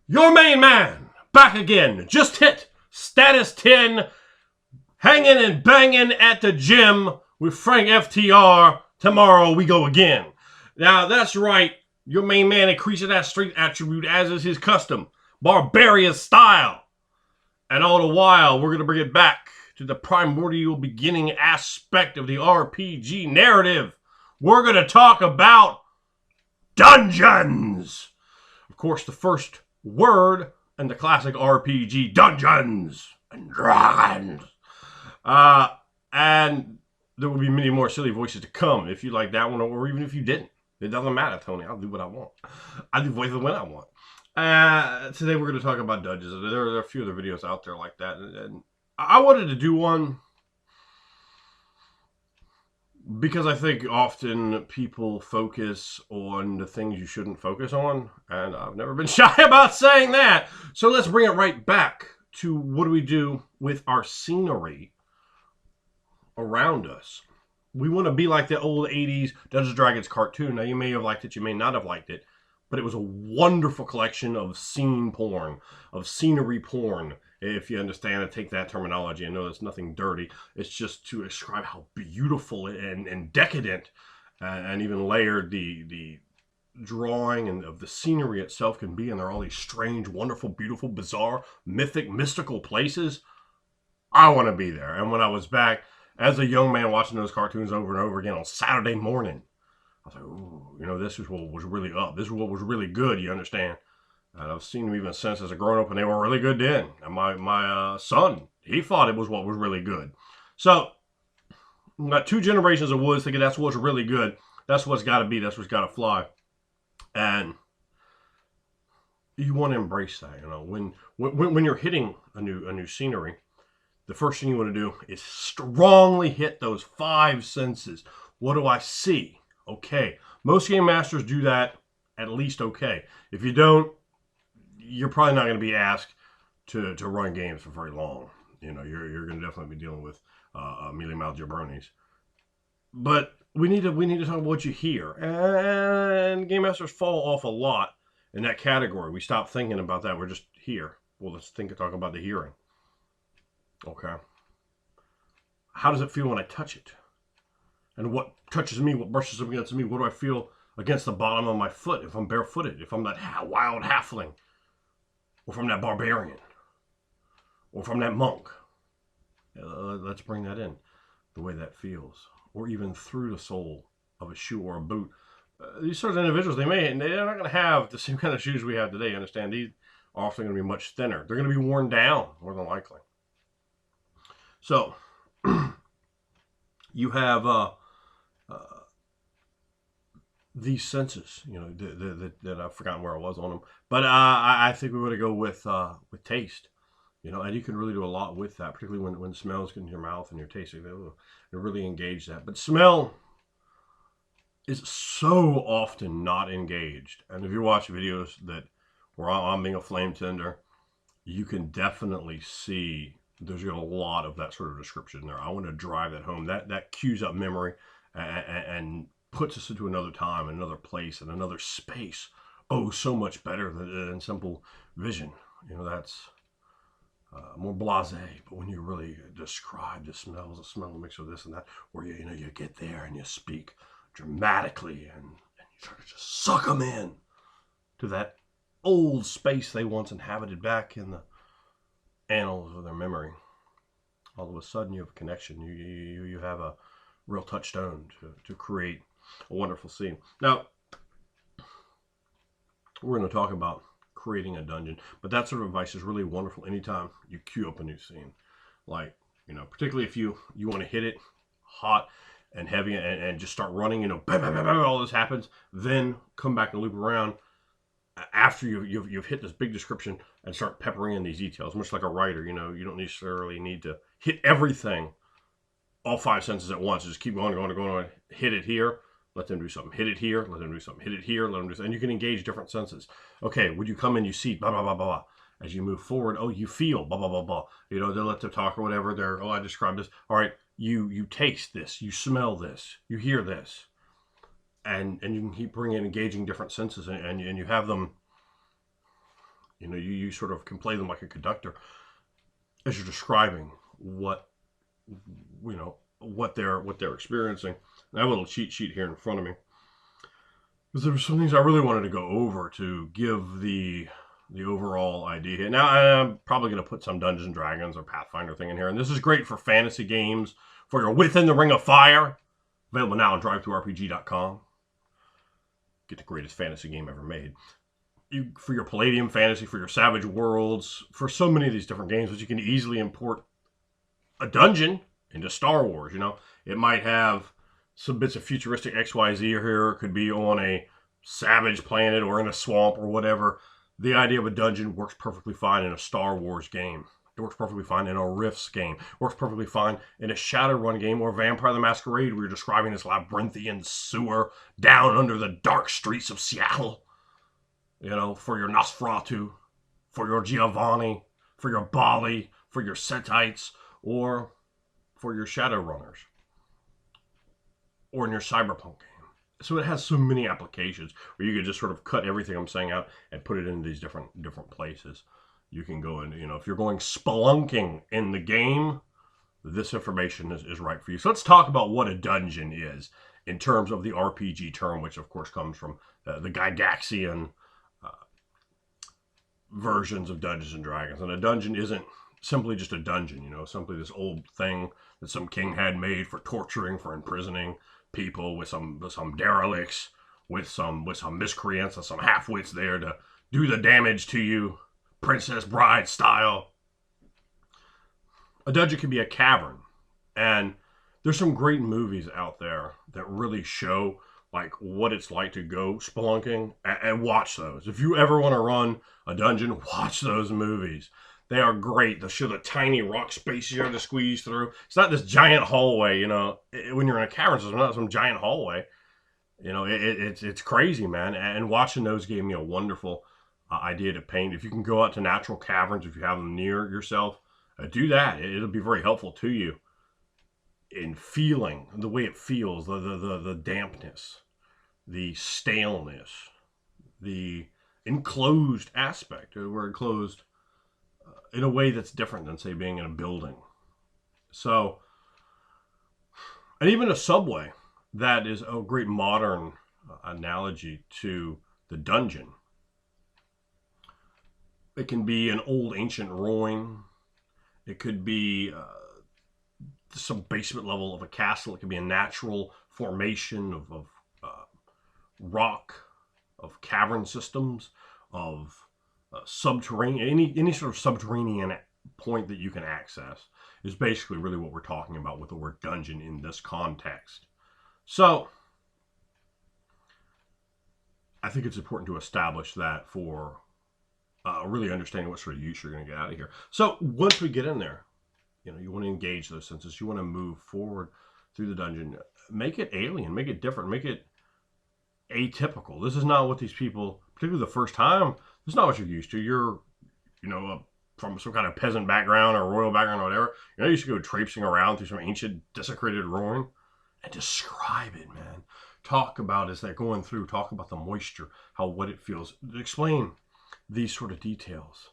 Your main man, back again. Just hit status 10, hanging and banging at the gym with Frank FTR. Tomorrow we go again. Now, that's right. Your main man increases that strength attribute as is his custom. Barbarian style. And all the while, we're going to bring it back to the primordial beginning aspect of the RPG narrative. We're going to talk about dungeons. Of course, the first word in the classic RPG, Dungeons and Dragons. And there will be many more silly voices to come if you like that one, or even if you didn't. It doesn't matter, Tony. I'll do what I want. I do voices when I want. Today we're going to talk about dungeons. There are a few other videos out there like that. And I wanted to do one because I think often people focus on the things you shouldn't focus on. And I've never been shy about saying that. So let's bring it right back to what do we do with our scenery around us. We want to be like the old 80s Dungeons & Dragons cartoon. Now, you may have liked it, you may not have liked it, but it was a wonderful collection of scene porn, of scenery porn, if you understand and take that terminology. I know it's nothing dirty. It's just to describe how beautiful and decadent and even layered the drawing and of the scenery itself can be. And there are all these strange, wonderful, beautiful, bizarre, mythic, mystical places. I want to be there. And when I was back as a young man watching those cartoons over and over again on Saturday morning, I was like, ooh, you know, this is what was really up. This is what was really good, you understand? And I've seen them even since as a grown-up, and they were really good then. And my son, he thought it was what was really good. So, we've got two generations of woods thinking that's what's really good. That's what's got to be. That's what's got to fly. And you want to embrace that, you know. When you're hitting a new scenery, the first thing you want to do is strongly hit those five senses. What do I see? Okay. Most game masters do that at least okay. If you don't, you're probably not going to be asked to run games for very long. You know, you're going to definitely be dealing with mealy-mouthed jabronis. But we need to talk about what you hear. And game masters fall off a lot in that category. We stop thinking about that. We're just here. Well, let's talk about the hearing. Okay. How does it feel when I touch it? And what touches me? What brushes up against me? What do I feel against the bottom of my foot if I'm barefooted? If I'm that wild halfling? Or if I'm that barbarian? Or if I'm that monk? Let's bring that in. The way that feels. Or even through the sole of a shoe or a boot. These sorts of individuals, they're not going to have the same kind of shoes we have today. You understand? These are often going to be much thinner. They're going to be worn down, more than likely. So, you have these senses, you know, that I've forgotten where I was on them. But I think we want to go with taste, you know, and you can really do a lot with that, particularly when smells get in your mouth and your taste. They really engage that. But smell is so often not engaged. And if you watch videos where I'm being a flame tender, you can definitely see there's a lot of that sort of description there. I want to drive that home. That cues up memory and puts us into another time, another place, and another space. Oh, so much better than simple vision. You know, that's more blasé. But when you really describe the smells, the smell mix of this and that, where you get there and you speak dramatically and you try to just suck them in to that old space they once inhabited back in the annals of their memory. All of a sudden you have a connection. You have a real touchstone to create a wonderful scene. Now, we're going to talk about creating a dungeon, but that sort of advice is really wonderful anytime you cue up a new scene. Like, you know, particularly if you want to hit it hot and heavy and just start running, you know, bam, bam, bam, bam, all this happens, then come back and loop around after you've hit this big description and start peppering in these details. Much like a writer, you know, you don't necessarily need to hit everything, all five senses at once. Just keep going, hit it here, let them do something, hit it here, let them do something, hit it here, let them do something. And you can engage different senses. Okay, when you come in, you see blah, blah, blah, blah, blah. As you move forward, oh, you feel blah, blah, blah, blah. You know, they'll let them talk or whatever. I described this. All right, you taste this, you smell this, you hear this. And you can keep bringing engaging different senses, and you have them You know, you sort of can play them like a conductor as you're describing what, you know, what they're experiencing. I have a little cheat sheet here in front of me because there were some things I really wanted to go over to give the overall idea. Now I'm probably going to put some Dungeons and Dragons or Pathfinder thing in here, and this is great for fantasy games, for your Within the Ring of Fire, available now on drive-through-rpg.com. Get the greatest fantasy game ever made. For your Palladium Fantasy, for your Savage Worlds, for so many of these different games, but you can easily import a dungeon into Star Wars. You know, it might have some bits of futuristic XYZ here. It could be on a savage planet or in a swamp or whatever. The idea of a dungeon works perfectly fine in a Star Wars game. It works perfectly fine in a Rifts game. It works perfectly fine in a Shadowrun game or Vampire the Masquerade, where you're describing this labyrinthian sewer down under the dark streets of Seattle. You know, for your Nosferatu, for your Giovanni, for your Bali, for your Setites, or for your Shadowrunners, or in your Cyberpunk game. So it has so many applications where you could just sort of cut everything I'm saying out and put it into these different places. You can go in, you know, if you're going spelunking in the game, this information is right for you. So let's talk about what a dungeon is in terms of the RPG term, which of course comes from the Gygaxian versions of Dungeons and Dragons. And a dungeon isn't simply just a dungeon, you know, simply this old thing that some king had made for torturing, for imprisoning people, with some derelicts, with some miscreants and some half-wits there to do the damage to you, Princess Bride style. A dungeon can be a cavern, and there's some great movies out there that really show like what it's like to go spelunking, and watch those. If you ever want to run a dungeon, watch those movies. They are great. They show the tiny rock spaces you have to squeeze through. It's not this giant hallway, you know. When you're in a cavern, it's not some giant hallway. You know, it's crazy, man. And watching those gave me a wonderful idea to paint. If you can go out to natural caverns, if you have them near yourself, do that. It'll be very helpful to you in feeling the way it feels, the dampness, the staleness, the enclosed aspect. We're enclosed in a way that's different than, say, being in a building. So, and even a subway, that is a great modern analogy to the dungeon. It can be an old ancient ruin. It could be some basement level of a castle. It could be a natural formation of rock, of cavern systems, of subterranean, any sort of subterranean point that you can access is basically really what we're talking about with the word dungeon in this context. So I think it's important to establish that for really understanding what sort of use you're going to get out of here. So once we get in there, you know, you want to engage those senses. You want to move forward through the dungeon. Make it alien. Make it different. Make it atypical. This is not what these people, particularly the first time, this is not what you're used to. You're, you know, from some kind of peasant background or royal background or whatever. You know, you should go traipsing around through some ancient desecrated ruin and describe it, man. Talk about as they're going through. Talk about the moisture, what it feels. Explain these sort of details.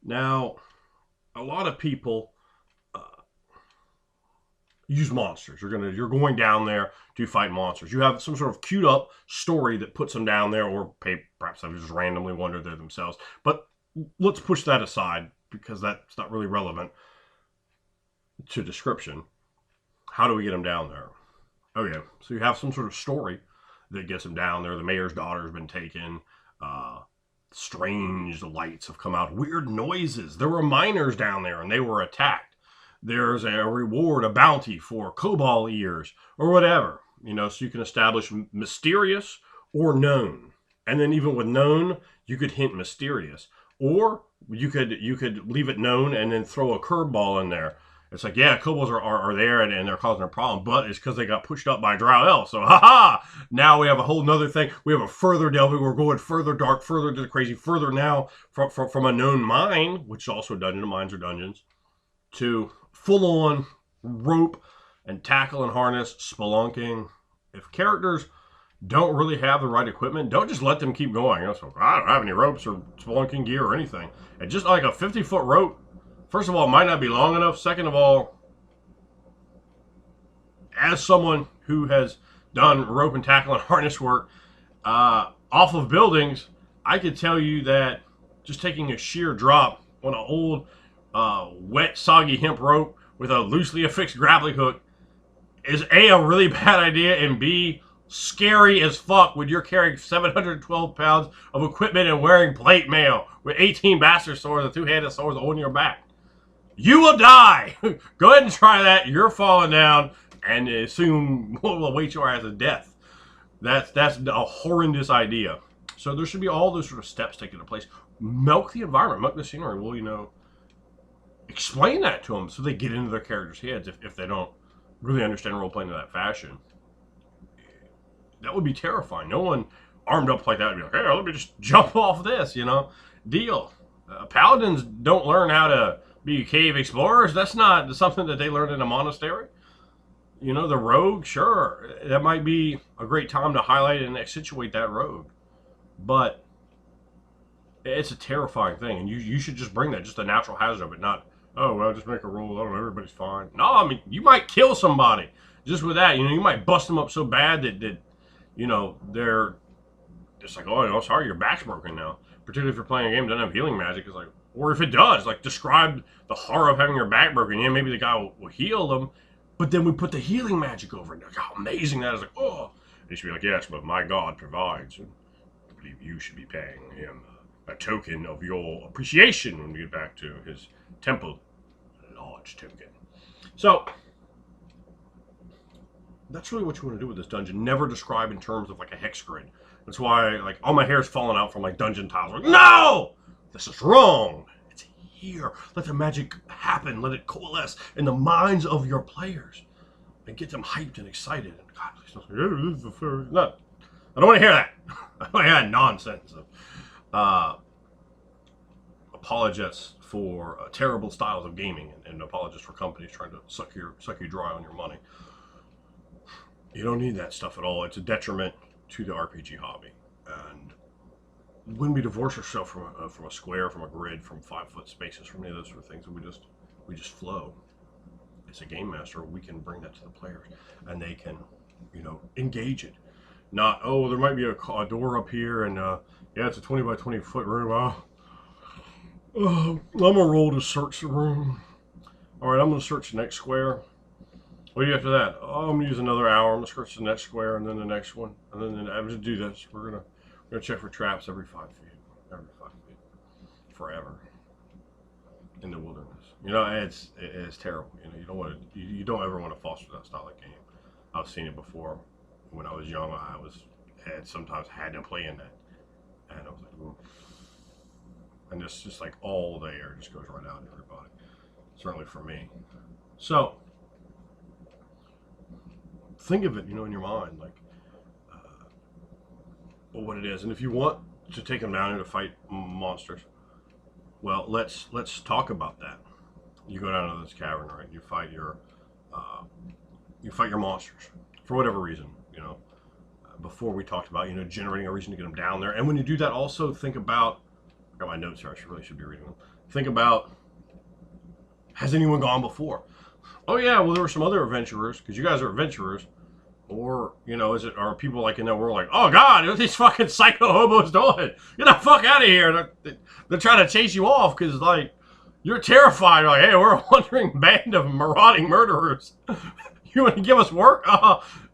Now, a lot of people use monsters. You're going down there to fight monsters. You have some sort of queued up story that puts them down there, or perhaps they've just randomly wandered there themselves. But let's push that aside because that's not really relevant to description. How do we get them down there? Okay, so you have some sort of story that gets them down there. The mayor's daughter's been taken. Strange lights have come out. Weird noises. There were miners down there and they were attacked. There's a reward, a bounty for cobalt ears or whatever, you know, so you can establish mysterious or known. And then even with known, you could hint mysterious, or you could leave it known and then throw a curveball in there. It's like, yeah, kobolds are there and they're causing a problem, but it's because they got pushed up by drow elves. So, haha! Now we have a whole nother thing. We have a further delving. We're going further dark, further to the crazy, further now from a known mine, which is also a dungeon. Mines are dungeons, to full-on rope and tackle and harness spelunking. If characters don't really have the right equipment, don't just let them keep going. You know, so I don't have any ropes or spelunking gear or anything. And just like a 50-foot rope, first of all, it might not be long enough. Second of all, as someone who has done rope and tackle and harness work off of buildings, I could tell you that just taking a sheer drop on an old, wet, soggy hemp rope with a loosely affixed grappling hook is a really bad idea, and B, scary as fuck when you're carrying 712 pounds of equipment and wearing plate mail with 18 bastard swords and two-handed swords on your back. You will die. Go ahead and try that. You're falling down, and soon will await your as a death. That's a horrendous idea. So there should be all those sort of steps taken into place. Milk the environment, milk the scenery. Well, explain that to them so they get into their characters' heads if they don't really understand role playing in that fashion. That would be terrifying. No one armed up like that would be like, hey, let me just jump off this, Deal. Paladins don't learn how to be cave explorers. That's not something that they learned in a monastery. The rogue, sure, that might be a great time to highlight and accentuate that rogue. But it's a terrifying thing, and you should just bring that, just a natural hazard of it, not, oh, well, just make a roll, I don't know, everybody's fine. No, I mean, you might kill somebody just with that. You might bust them up so bad that they're just like, oh, sorry, your back's broken now. Particularly if you're playing a game that doesn't have healing magic, it's like, or if it does, like, describe the horror of having your back broken. Yeah, maybe the guy will heal them, but then we put the healing magic over it. How amazing that is! Like, oh, and you should be like, yes, but my God provides, and I believe you should be paying him a token of your appreciation when we get back to his temple. A large token. So that's really what you want to do with this dungeon. Never describe in terms of like a hex grid. That's why like all my hair's falling out from like dungeon tiles. Like, no! This is wrong. It's here. Let the magic happen. Let it coalesce in the minds of your players. And get them hyped and excited. And God, please don't say, this is the first. No. I don't want to hear that. I don't want to hear that nonsense of apologists for terrible styles of gaming and apologists for companies trying to suck you dry on your money. You don't need that stuff at all. It's a detriment to the RPG hobby. And when we divorce ourselves from a square, from a grid, from 5-foot spaces, from any of those sort of things, we just flow. As a game master, we can bring that to the players, and they can, engage it. Not, oh, there might be a door up here, and yeah, it's a 20 by 20 foot room. I'm gonna roll to search the room. All right, I'm gonna search the next square. What do you after that? Oh, I'm gonna use another hour. I'm gonna search the next square, and then the next one, and then I'm gonna do this. We're gonna check for traps every 5 feet, forever in the wilderness. It's terrible. You don't ever want to foster that style of game. I've seen it before. When I was young, sometimes had to play in that, and I was like, ooh. And it's just like all the air just goes right out in everybody. Certainly for me. So think of it, in your mind, like what it is. And if you want to take them down here to fight monsters, well, let's talk about that. You go down to this cavern, right? You fight your monsters for whatever reason. Before we talked about generating a reason to get them down there, and when you do that, also think about. I got my notes here. I really should be reading them. Think about, has anyone gone before? Oh yeah, well there were some other adventurers because you guys are adventurers, or are people like in that world like, oh God, what are these fucking psycho hobos doing? Get the fuck out of here! They're trying to chase you off because like you're terrified. You're like, hey, we're a wandering band of marauding murderers. You want to give us work?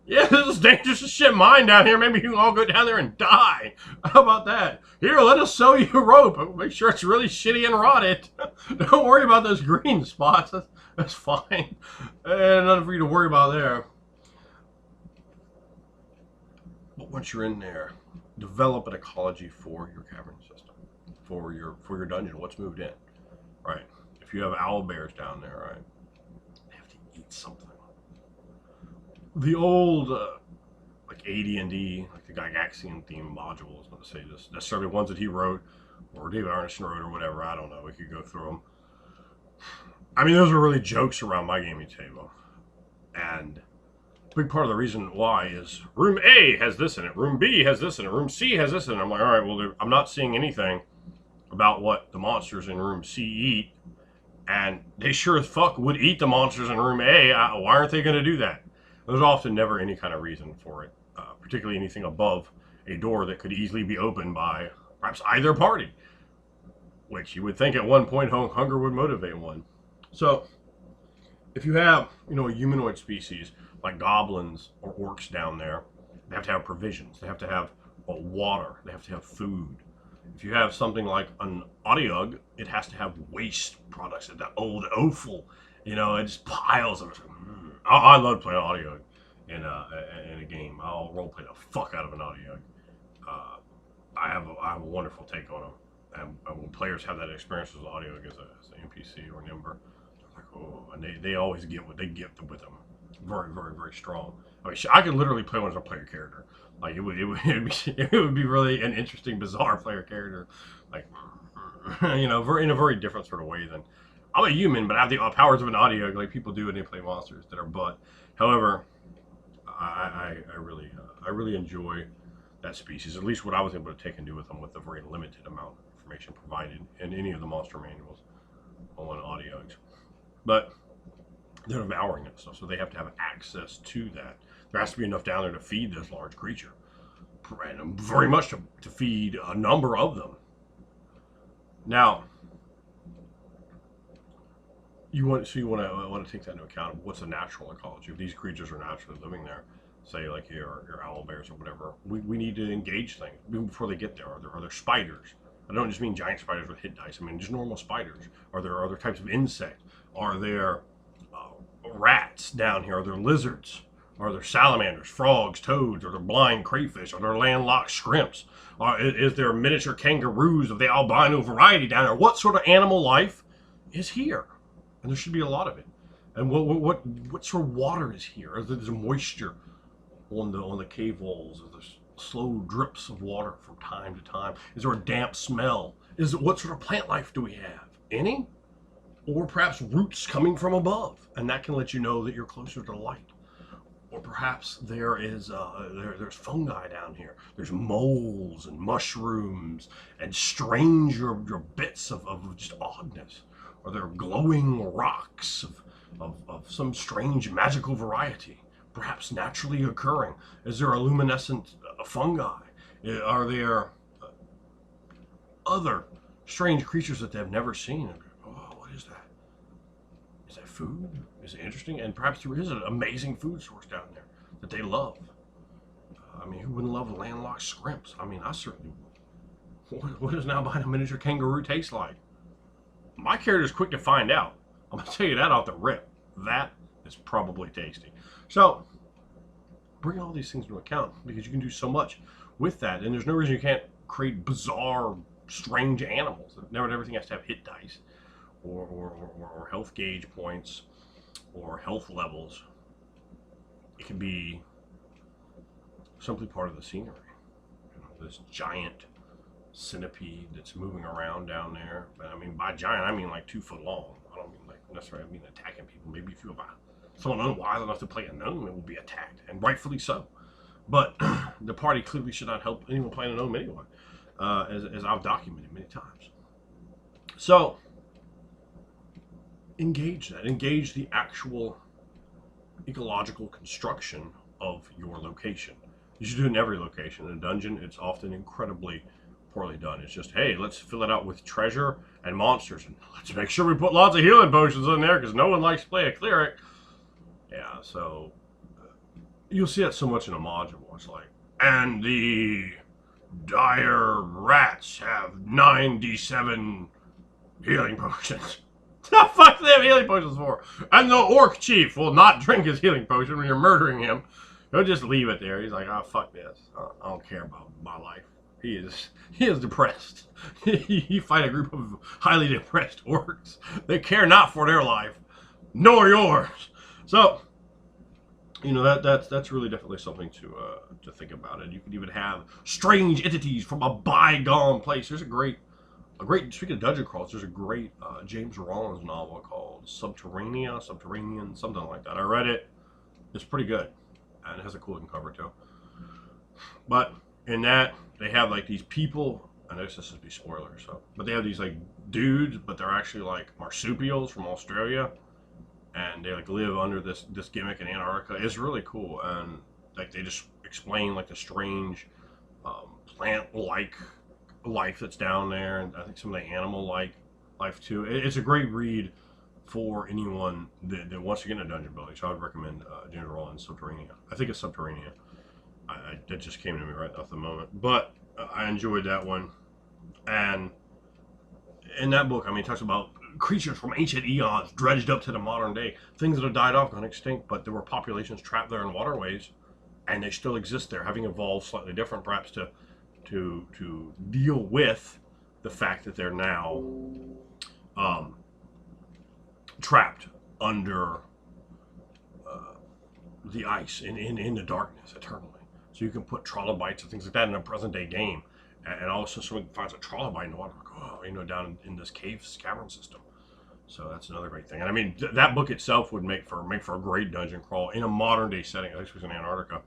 Yeah, this is dangerous as shit mine down here. Maybe you can all go down there and die. How about that? Here, let us sew you a rope. Make sure it's really shitty and rotted. Don't worry about those green spots. That's fine. And nothing for you to worry about there. But once you're in there, develop an ecology for your cavern system, for your dungeon. What's moved in, right? If you have owl bears down there, right, they have to eat something. The old like ad&d, like the Gygaxian theme module is going to say this. Necessarily ones that he wrote, or David Arneson wrote, or whatever. I don't know. We could go through them. I mean, those were really jokes around my gaming table, and big part of the reason why is room A has this in it, room B has this in it, room C has this in it. I'm like, all right, well, I'm not seeing anything about what the monsters in room C eat, and they sure as fuck would eat the monsters in room A. Why aren't they going to do that? There's often never any kind of reason for it, particularly anything above a door that could easily be opened by perhaps either party, which you would think at one point hunger would motivate one. So if you have, a humanoid species like goblins or orcs down there, they have to have provisions. They have to have water. They have to have food. If you have something like an Audiog, it has to have waste products. That old offal, it just piles of it. I love playing Audiog in a game. I'll roleplay the fuck out of an Audiog. I have a wonderful take on them. And when players have that experience with Audiog as an NPC or member, like, oh, and they always get what they get with them. Very, very, very strong. I mean, I could literally play one as a player character. Like it would be really an interesting, bizarre player character. Like, in a very different sort of way than I'm a human, but I have the powers of an audio like people do when they play monsters that are butt. However, I really enjoy that species. At least what I was able to take and do with them with the very limited amount of information provided in any of the monster manuals on audiogs. But they're devouring it stuff, so they have to have access to that. There has to be enough down there to feed this large creature, and very much to feed a number of them. Now, you want to take that into account. What's the natural ecology? If these creatures are naturally living there, say like your owl bears or whatever, we need to engage things before they get there. Are there spiders? I don't just mean giant spiders with hit dice. I mean just normal spiders. Are there other types of insect? Are there rats down here? Are there lizards? Are there salamanders, frogs, toads? Are there blind crayfish? Are there landlocked shrimps? Is there miniature kangaroos of the albino variety down there? What sort of animal life is here? And there should be a lot of it. And what sort of water is here? Is there moisture on the cave walls? Are there slow drips of water from time to time? Is there a damp smell? What sort of plant life do we have? Any? Or perhaps roots coming from above, and that can let you know that you're closer to light. Or perhaps there's fungi down here. There's moles and mushrooms and stranger bits of just oddness. Or there are glowing rocks of some strange magical variety, perhaps naturally occurring. Is there a luminescent fungi? Are there other strange creatures that they've never seen? Oh, what is that? Is that food? Is it interesting? And perhaps there is an amazing food source down there that they love. I mean, who wouldn't love landlocked shrimps? I mean, I certainly would. What does now buying a miniature kangaroo taste like? My character's quick to find out. I'm going to tell you that off the rip. That is probably tasty. So, bring all these things into account because you can do so much with that. And there's no reason you can't create bizarre, strange animals. Never everything has to have hit dice or health gauge points or health levels. It can be simply part of the scenery. This giant centipede that's moving around down there. But I mean, by giant, I mean like 2 foot long. I don't mean like necessarily I mean attacking people. Maybe if you're someone wise enough to play a gnome, it will be attacked, and rightfully so. But the party clearly should not help anyone playing a gnome anyway, as I've documented many times. So, engage that. Engage the actual ecological construction of your location. You should do it in every location. In a dungeon, it's often incredibly poorly done. It's just, hey, let's fill it out with treasure and monsters, and let's make sure we put lots of healing potions in there because no one likes to play a cleric. Yeah, so you'll see that so much in a module. It's like, and the dire rats have 9d7 healing potions. The fuck do they have healing potions for? And the orc chief will not drink his healing potion when you're murdering him. He'll just leave it there. He's like, oh, fuck this. I don't care about my life. He is depressed. You fight a group of highly depressed orcs. They care not for their life, nor yours. So, that's really definitely something to think about. And you can even have strange entities from a bygone place. There's a great speaking of dungeon crawls, there's a great James Rollins novel called Subterranean, something like that. I read it. It's pretty good. and it has a cool looking cover too. But in that, they have like these people. I know this is be spoilers, so but they have these like dudes, but they're actually like marsupials from Australia, and they like live under this gimmick in Antarctica. It's really cool, and like they just explain like the strange plant-like life that's down there, and I think some of the animal-like life too. It's a great read for anyone that wants to get into dungeon building. So I would recommend Dungeon Roll Subterranea. I think it's Subterranea. That just came to me right off the moment, but I enjoyed that one. And in that book, I mean, it talks about creatures from ancient eons dredged up to the modern day, things that have died off, gone extinct, but there were populations trapped there in waterways, and they still exist there, having evolved slightly different, perhaps to deal with the fact that they're now trapped under the ice in the darkness eternally. So you can put trilobites and things like that in a present day game, and all of a sudden someone finds a trilobite in the water, like, oh, down in this cavern system. So that's another great thing. And I mean, that book itself would make for a great dungeon crawl in a modern day setting. I think it was in Antarctica,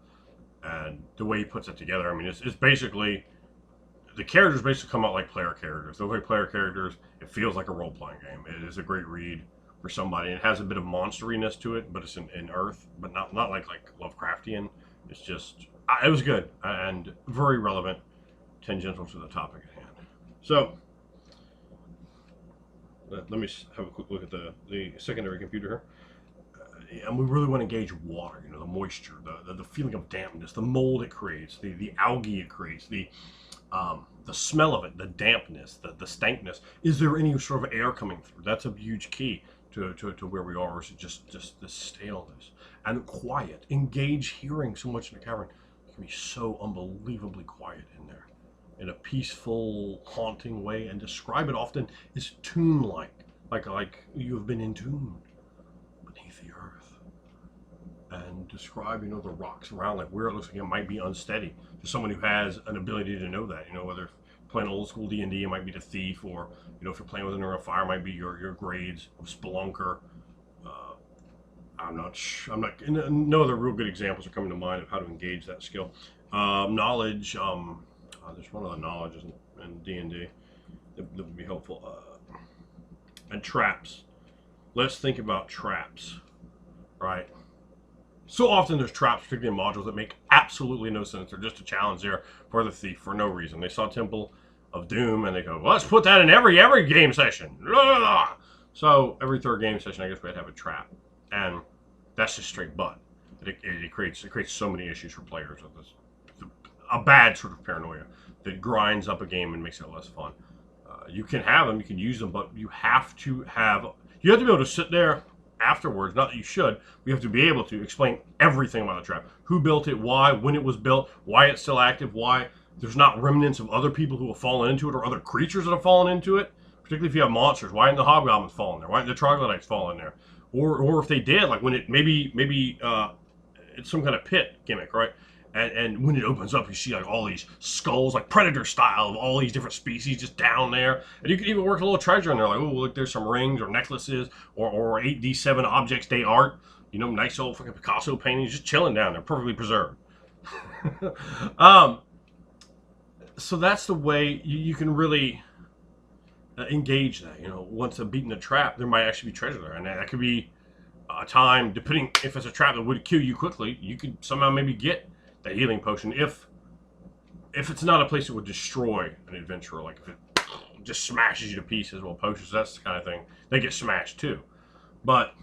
and the way he puts it together, I mean, it's basically the characters basically come out like player characters. They're like player characters. It feels like a role playing game. It is a great read for somebody. It has a bit of monsteriness to it, but it's in Earth, but not like Lovecraftian. It's just it was good and very relevant, tangential to the topic at hand. So let me have a quick look at the secondary computer here. And we really want to gauge water, the moisture, the feeling of dampness, the mold it creates, the algae it creates, the smell of it, the dampness, the stankness. Is there any sort of air coming through? That's a huge key to where we are. Or is it just the staleness and quiet? Engage hearing so much in the cavern. It can be so unbelievably quiet in there, in a peaceful, haunting way, and describe it often as tomb-like, like you have been entombed beneath the earth, and describe the rocks around, like where it looks like it might be unsteady. To someone who has an ability to know that, whether playing old school D&D, it might be the thief, or if you're playing with an Ring of Fire, it might be your grades of Spelunker. I'm not. No other real good examples are coming to mind of how to engage that skill. Knowledge. There's one other knowledge in D&D that would be helpful. And traps. Let's think about traps, right? So often there's traps, particularly in modules, that make absolutely no sense. They're just a challenge there for the thief for no reason. They saw Temple of Doom and they go, well, let's put that in every game session. Blah, blah, blah. So every third game session, I guess we'd have a trap, and that's just straight butt. It creates so many issues for players with this. A bad sort of paranoia that grinds up a game and makes it less fun. You can have them, you can use them, but you have to be able to sit there afterwards. Not that you should. We have to be able to explain everything about the trap. Who built it, why, when it was built, why it's still active, why there's not remnants of other people who have fallen into it or other creatures that have fallen into it. Particularly if you have monsters. Why didn't the hobgoblins fall in there? Why didn't the troglodytes fall in there? Or if they did, like when it maybe it's some kind of pit gimmick, right? And when it opens up, you see like all these skulls, like Predator style, of all these different species just down there. And you can even work a little treasure in there, like, oh, look, there's some rings or necklaces or 8d7 objects day art. Nice old fucking Picasso paintings just chilling down there, perfectly preserved. So that's the way you can really engage that. Once they've beaten the trap, there might actually be treasure there. And that could be a time, depending if it's a trap that would kill you quickly, you could somehow maybe get that healing potion if it's not a place that would destroy an adventurer, like if it just smashes you to pieces. Well, potions, that's the kind of thing, they get smashed too. But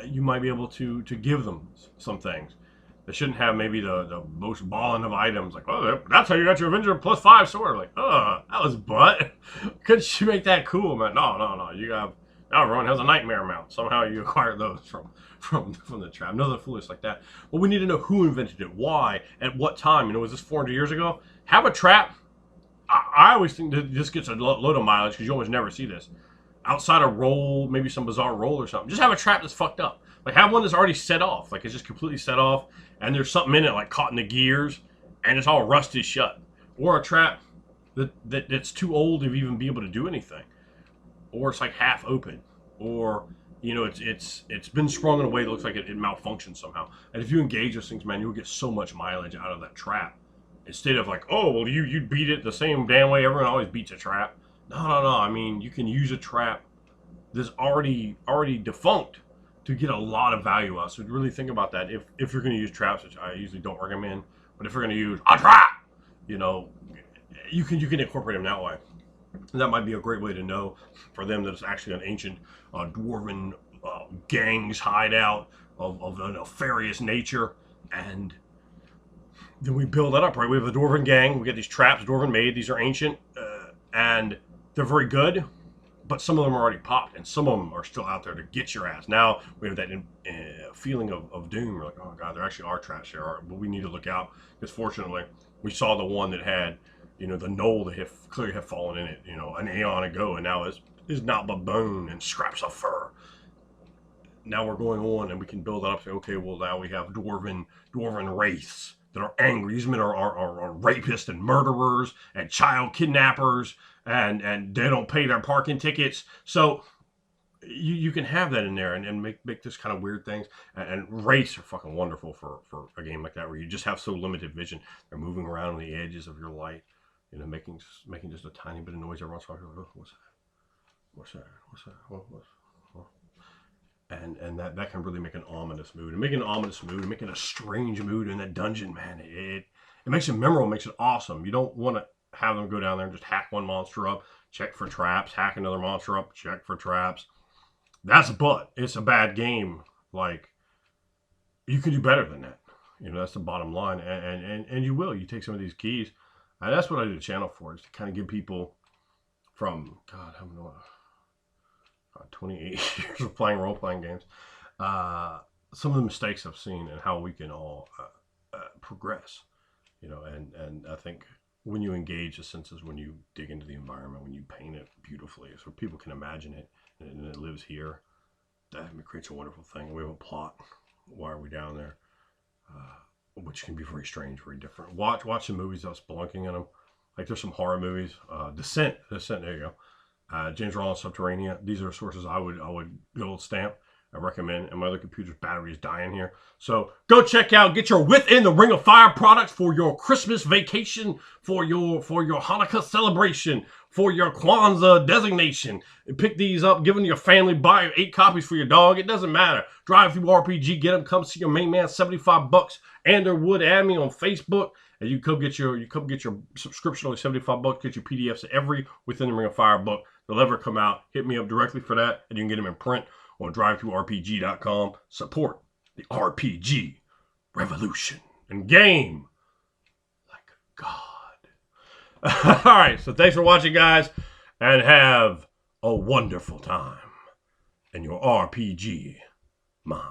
you might be able to give them some things. They shouldn't have maybe the most balling of items, like, oh, that's how you got your Avenger +5 sword. Like, oh, that was butt. Couldn't you make that cool, man? No. Now everyone has a nightmare mount. Somehow you acquire those from the trap. Nothing foolish like that. But we need to know who invented it, why, at what time. Was this 400 years ago? Have a trap. I always think that this gets a load of mileage because you almost never see this. Outside a roll, maybe some bizarre roll or something. Just have a trap that's fucked up. Like have one that's already set off. Like it's just completely set off and there's something in it like caught in the gears and it's all rusted shut. Or a trap that's too old to even be able to do anything. Or it's like half open. Or you know, it's been sprung in a way that looks like it malfunctions somehow. And if you engage those things, man, you'll get so much mileage out of that trap. Instead of like, oh, well, you beat it the same damn way everyone always beats a trap. No. I mean, you can use a trap that's already defunct to get a lot of value out. So really think about that. If you're going to use traps, which I usually don't recommend, but if you're going to use a trap, you know, you can incorporate them that way. And that might be a great way to know for them that it's actually an ancient dwarven gang's hideout of a nefarious nature. And then we build that up, right? We have the dwarven gang. We get these traps, dwarven made. These are ancient, and they're very good. But some of them are already popped, and some of them are still out there to get your ass. Now we have that feeling of doom. We're like, oh god, there actually are traps here, but we need to look out because fortunately we saw the one that had, you know, the knoll that clearly had fallen in it, you know, an aeon ago, and now is not but bone and scraps of fur. Now we're going on, and we can build it up. Say, okay, well now we have dwarven wraiths that are angry. These men are rapists and murderers and child kidnappers, and they don't pay their parking tickets. So you can have that in there and make this kind of weird things. And wraiths are fucking wonderful for a game like that where you just have so limited vision. They're moving around on the edges of your light, you know, making just a tiny bit of noise every once in a while. Oh, what's that? And that can really make an ominous mood. And making a strange mood in that dungeon, man, it makes it memorable, makes it awesome. You don't want to have them go down there and just hack one monster up, check for traps, hack another monster up, check for traps. It's a bad game. Like, you can do better than that. You know, that's the bottom line. And you will. You take some of these keys. And that's what I do the channel for, is to kind of give people from, God, I don't know, 28 years of playing role-playing games, some of the mistakes I've seen and how we can all progress, you know, and I think when you engage the senses, when you dig into the environment, when you paint it beautifully so people can imagine it and it lives here, that creates a wonderful thing. We have a plot. Why are we down there? Which can be very strange, very different. Watch the movies that's spelunking in them. Like there's some horror movies. Descent, there you go. James Rollins' Subterranea. These are sources I would gold stamp. I recommend. And my other computer's battery is dying here. So go check out, get your Within the Ring of Fire products for your Christmas vacation, for your Hanukkah celebration, for your Kwanzaa designation. And pick these up, give them to your family, buy 8 copies for your dog. It doesn't matter. Drive through RPG, get them, come see your main man, $75. Anderwood, add me on Facebook. And you come get your subscription, only $75. Get your PDFs of every Within the Ring of Fire book. They'll ever come out. Hit me up directly for that, and you can get them in print on drive-through-rpg.com. Support the RPG revolution and game like a god. All right, so thanks for watching, guys, and have a wonderful time in your RPG mind.